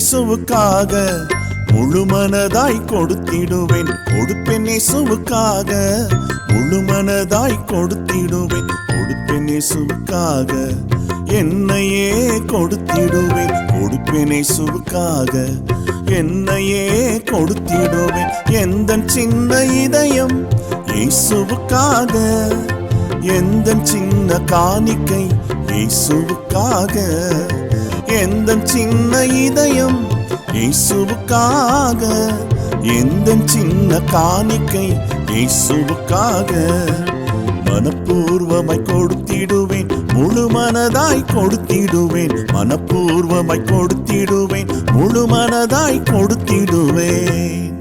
இயேசுவுக்காக முழுமனதாய் கொடுத்திடுவேன். கொடுப்பேன் இயேசுவுக்காக முழுமனதாய் கொடுத்திடுவேன். கொடுப்பேன் இயேசுவுக்காக என்னையே கொடுத்திடுவேன். கொடுப்பேன் இயேசுவுக்காக என்னையே கொடுத்திடுவேன். எந்தன் சின்ன இதயம் இயேசுவுக்காக, எந்தன் சின்ன காணிக்கை இயேசுவுக்காக, எந்தன் சின்ன இதயம் இயேசுவுக்காக, எந்தன் சின்ன காணிக்கை இயேசுவுக்காக. மனப்பூர்வமாய் கொடுத்திடுவேன், முழு மனதாய் கொடுத்திடுவேன். மனப்பூர்வமாய் கொடுத்திடுவேன், முழு மனதாய் கொடுத்திடுவேன்.